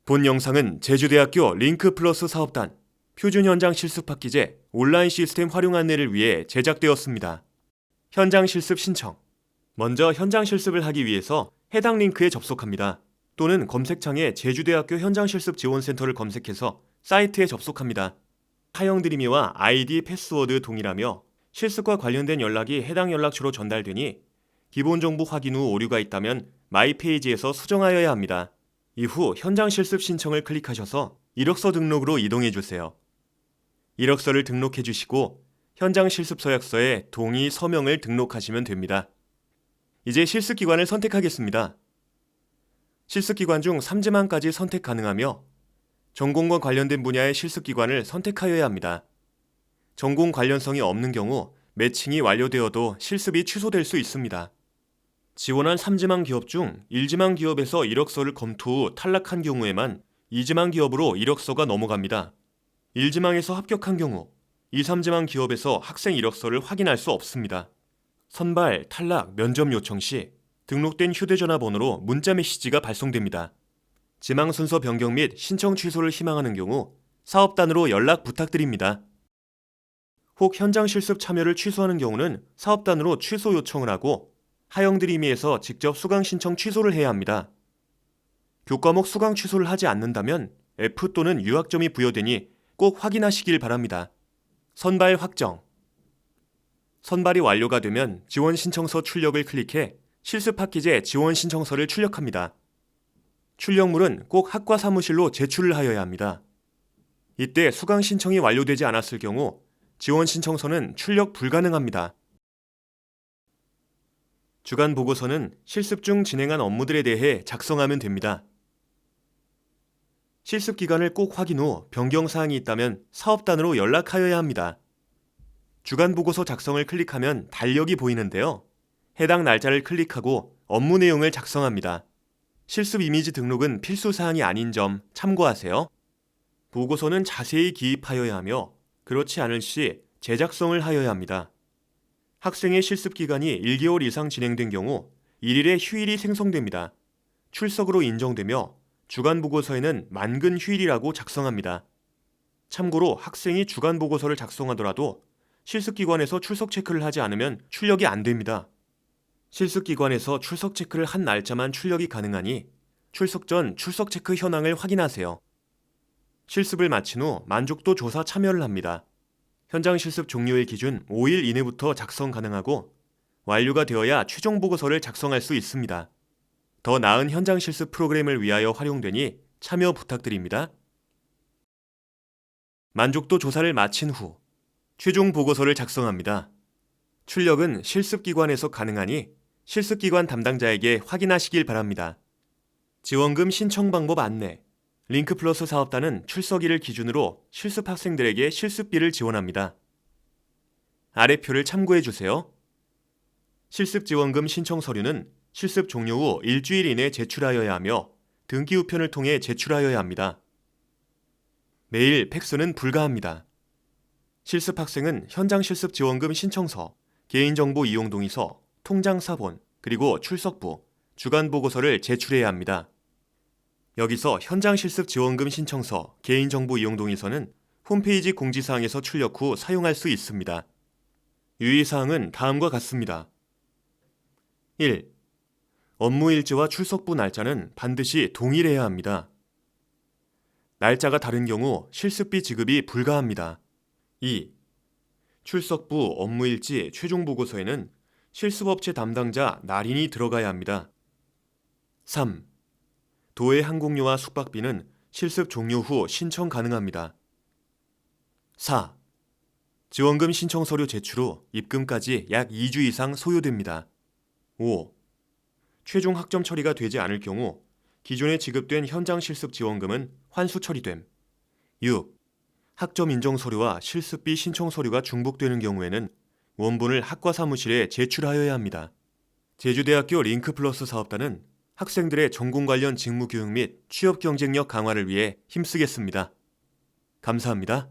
본 영상은 제주대학교 링크플러스 사업단 표준현장 실습 파키제 온라인 시스템 활용 안내를 위해 제작되었습니다. 현장 실습 신청. 먼저 현장 실습을 하기 위해서 해당 링크에 접속합니다. 또는 검색창에 제주대학교 현장실습 지원센터를 검색해서 사이트에 접속합니다. 사용 드림이와 아이디, 패스워드 동일하며 실습과 관련된 연락이 해당 연락처로 전달되니 기본 정보 확인 후 오류가 있다면 마이 페이지에서 수정하여야 합니다. 이후 현장 실습 신청을 클릭하셔서 이력서 등록으로 이동해 주세요. 이력서를 등록해 주시고 현장 실습 서약서에 동의 서명을 등록하시면 됩니다. 이제 실습 기관을 선택하겠습니다. 실습 기관 중 3지망까지 선택 가능하며 전공과 관련된 분야의 실습 기관을 선택하여야 합니다. 전공 관련성이 없는 경우 매칭이 완료되어도 실습이 취소될 수 있습니다. 지원한 3지망 기업 중 1지망 기업에서 이력서를 검토 후 탈락한 경우에만 2지망 기업으로 이력서가 넘어갑니다. 1지망에서 합격한 경우 2, 3지망 기업에서 학생 이력서를 확인할 수 없습니다. 선발, 탈락, 면접 요청 시 등록된 휴대전화 번호로 문자 메시지가 발송됩니다. 지망 순서 변경 및 신청 취소를 희망하는 경우 사업단으로 연락 부탁드립니다. 혹 현장 실습 참여를 취소하는 경우는 사업단으로 취소 요청을 하고 하영드림이에서 직접 수강 신청 취소를 해야 합니다. 교과목 수강 취소를 하지 않는다면 F 또는 유학점이 부여되니 꼭 확인하시길 바랍니다. 선발 확정. 선발이 완료가 되면 지원 신청서 출력을 클릭해 실습 파키제 지원 신청서를 출력합니다. 출력물은 꼭 학과 사무실로 제출을 하여야 합니다. 이때 수강 신청이 완료되지 않았을 경우 지원 신청서는 출력 불가능합니다. 주간 보고서는 실습 중 진행한 업무들에 대해 작성하면 됩니다. 실습 기간을 꼭 확인 후 변경 사항이 있다면 사업단으로 연락하여야 합니다. 주간 보고서 작성을 클릭하면 달력이 보이는데요. 해당 날짜를 클릭하고 업무 내용을 작성합니다. 실습 이미지 등록은 필수 사항이 아닌 점 참고하세요. 보고서는 자세히 기입하여야 하며 그렇지 않을 시 재작성을 하여야 합니다. 학생의 실습 기간이 1개월 이상 진행된 경우 1일의 휴일이 생성됩니다. 출석으로 인정되며 주간 보고서에는 만근 휴일이라고 작성합니다. 참고로 학생이 주간 보고서를 작성하더라도 실습 기관에서 출석 체크를 하지 않으면 출력이 안 됩니다. 실습 기관에서 출석 체크를 한 날짜만 출력이 가능하니 출석 전 출석 체크 현황을 확인하세요. 실습을 마친 후 만족도 조사 참여를 합니다. 현장 실습 종료의 기준 5일 이내부터 작성 가능하고 완료가 되어야 최종 보고서를 작성할 수 있습니다. 더 나은 현장 실습 프로그램을 위하여 활용되니 참여 부탁드립니다. 만족도 조사를 마친 후 최종 보고서를 작성합니다. 출력은 실습기관에서 가능하니 실습기관 담당자에게 확인하시길 바랍니다. 지원금 신청 방법 안내. 링크플러스 사업단은 출석일을 기준으로 실습 학생들에게 실습비를 지원합니다. 아래 표를 참고해 주세요. 실습 지원금 신청 서류는 실습 종료 후 일주일 이내 제출하여야 하며 등기 우편을 통해 제출하여야 합니다. 매일 팩스는 불가합니다. 실습 학생은 현장 실습 지원금 신청서, 개인정보 이용 동의서, 통장 사본, 그리고 출석부, 주간 보고서를 제출해야 합니다. 여기서 현장 실습 지원금 신청서, 개인정보 이용 동의서는 홈페이지 공지사항에서 출력 후 사용할 수 있습니다. 유의사항은 다음과 같습니다. 1. 업무 일지와 출석부 날짜는 반드시 동일해야 합니다. 날짜가 다른 경우 실습비 지급이 불가합니다. 2. 출석부, 업무일지, 최종 보고서에는 실습업체 담당자 날인이 들어가야 합니다. 3. 도해 항공료와 숙박비는 실습 종료 후 신청 가능합니다. 4. 지원금 신청 서류 제출 후 입금까지 약 2주 이상 소요됩니다. 5. 최종 학점 처리가 되지 않을 경우 기존에 지급된 현장 실습 지원금은 환수 처리됨. 6. 학점 인정 서류와 실습비 신청 서류가 중복되는 경우에는 원본을 학과 사무실에 제출하여야 합니다. 제주대학교 링크플러스 사업단은 학생들의 전공 관련 직무 교육 및 취업 경쟁력 강화를 위해 힘쓰겠습니다. 감사합니다.